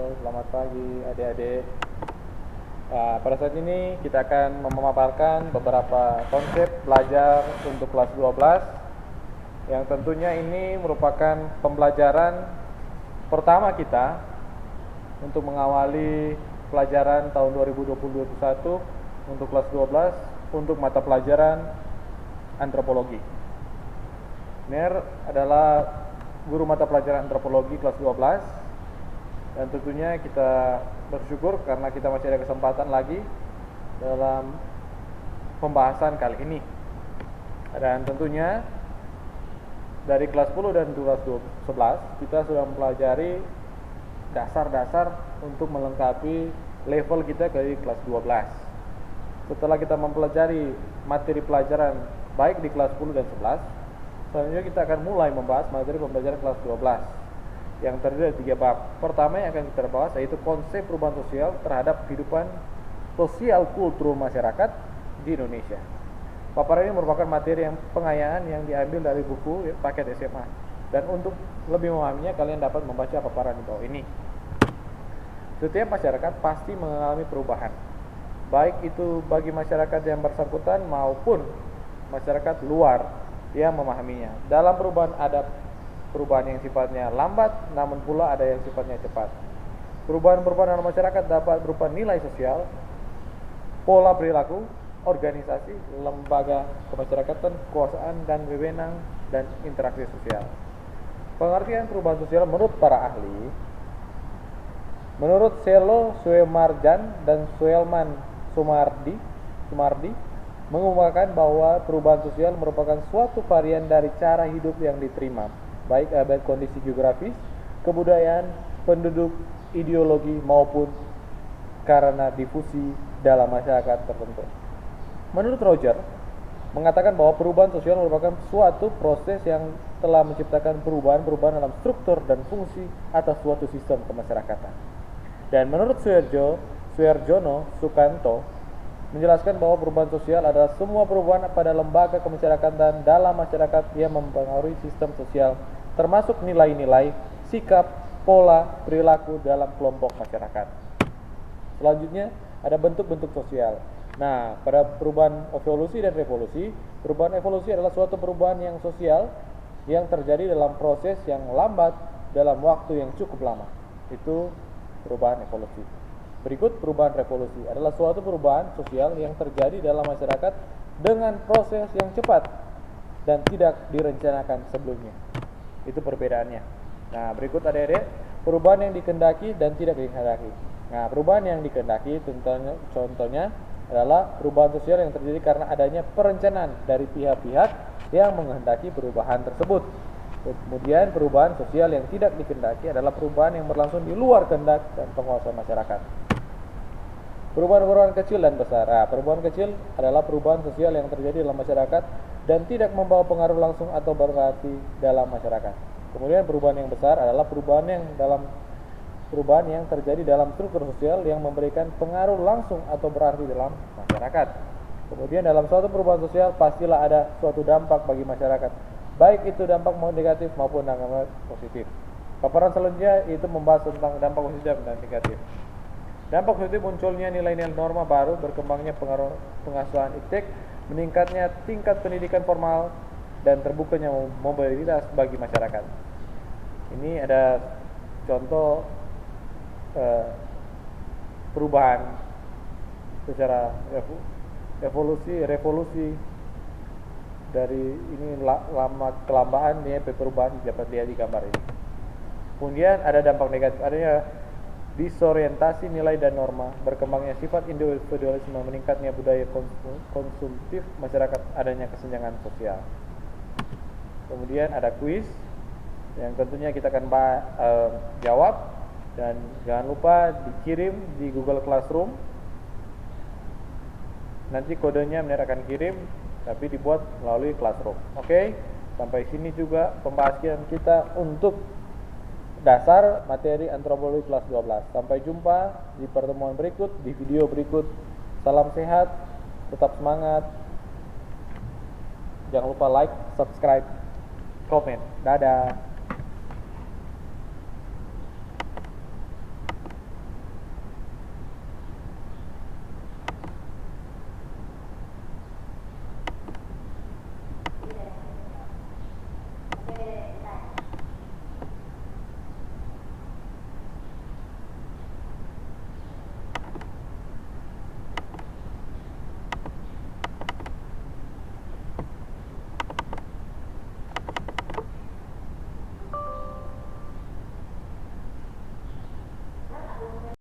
Halo, selamat pagi adik-adik. Pada saat ini kita akan memaparkan beberapa konsep belajar untuk kelas 12 yang tentunya ini merupakan pembelajaran pertama kita untuk mengawali pelajaran tahun 2021 untuk kelas 12 untuk mata pelajaran antropologi. Ner adalah guru mata pelajaran antropologi kelas 12. Dan tentunya kita bersyukur karena kita masih ada kesempatan lagi dalam pembahasan kali ini. Dan tentunya dari kelas 10 dan kelas 11 kita sudah mempelajari dasar-dasar untuk melengkapi level kita ke kelas 12. Setelah kita mempelajari materi pelajaran baik di kelas 10 dan 11, selanjutnya kita akan mulai membahas materi pembelajaran kelas 12 yang terdiri dari 3 bab. Pertama yang akan kita bahas yaitu konsep perubahan sosial terhadap kehidupan sosial kultur masyarakat di Indonesia. Paparan ini merupakan materi yang pengayaan yang diambil dari buku paket SMA. Dan untuk lebih memahaminya kalian dapat membaca paparan di bawah ini. Setiap masyarakat pasti mengalami perubahan, baik itu bagi masyarakat yang bersangkutan maupun masyarakat luar yang memahaminya. Dalam perubahan ada perubahan yang sifatnya lambat, namun pula ada yang sifatnya cepat. Perubahan-perubahan dalam masyarakat dapat berupa nilai sosial, pola perilaku, organisasi, lembaga kemasyarakatan, kekuasaan dan wewenang, dan interaksi sosial. Pengertian perubahan sosial menurut para ahli, menurut Selo Suemarjan dan Suelman Sumardi mengungkapkan bahwa perubahan sosial merupakan suatu varian dari cara hidup yang diterima, baik kondisi geografis, kebudayaan, penduduk, ideologi maupun karena difusi dalam masyarakat tertentu. Menurut Roger, mengatakan bahwa perubahan sosial merupakan suatu proses yang telah menciptakan perubahan-perubahan dalam struktur dan fungsi atas suatu sistem kemasyarakatan. Dan menurut Suerjono Sukanto menjelaskan bahwa perubahan sosial adalah semua perubahan pada lembaga kemasyarakatan dalam masyarakat yang mempengaruhi sistem sosial, termasuk nilai-nilai, sikap, pola, perilaku dalam kelompok masyarakat. Selanjutnya ada bentuk-bentuk sosial. Nah, pada perubahan evolusi dan revolusi, perubahan evolusi adalah suatu perubahan yang sosial yang terjadi dalam proses yang lambat dalam waktu yang cukup lama. Itu perubahan evolusi. Berikut perubahan revolusi adalah suatu perubahan sosial yang terjadi dalam masyarakat dengan proses yang cepat dan tidak direncanakan sebelumnya. Itu perbedaannya. Nah, berikut adik-adik, perubahan yang dikehendaki dan tidak dikehendaki. Nah, perubahan yang dikehendaki contohnya adalah perubahan sosial yang terjadi karena adanya perencanaan dari pihak-pihak yang menghendaki perubahan tersebut. Kemudian perubahan sosial yang tidak dikehendaki adalah perubahan yang berlangsung di luar kehendak dan penguasa masyarakat. Perubahan-perubahan kecil dan besar. Nah, perubahan kecil adalah perubahan sosial yang terjadi dalam masyarakat dan tidak membawa pengaruh langsung atau berarti dalam masyarakat. Kemudian perubahan yang besar adalah perubahan yang terjadi dalam struktur sosial yang memberikan pengaruh langsung atau berarti dalam masyarakat. Kemudian dalam suatu perubahan sosial pastilah ada suatu dampak bagi masyarakat, baik itu dampak negatif maupun dampak positif. Paparan selanjutnya itu membahas tentang dampak positif dan negatif. Dampak positif munculnya nilai-nilai norma baru, berkembangnya pengasuhan iptek, meningkatnya tingkat pendidikan formal, dan terbukanya mobilitas bagi masyarakat. Ini ada contoh perubahan secara revolusi dari ini kelambaan ya, perubahan dapat lihat di gambar ini. Kemudian ada dampak negatif, adanya disorientasi nilai dan norma, berkembangnya sifat individualisme, meningkatnya budaya konsumtif masyarakat, adanya kesenjangan sosial. Kemudian ada kuis yang tentunya kita akan jawab, dan jangan lupa dikirim di Google Classroom. Nanti kodenya Mener akan kirim, tapi dibuat melalui Classroom. Oke, sampai sini juga pembahasan kita untuk dasar materi antropologi kelas 12. Sampai jumpa di pertemuan berikut, di video berikut. Salam sehat, tetap semangat. Jangan lupa like, subscribe, komen. Dadah.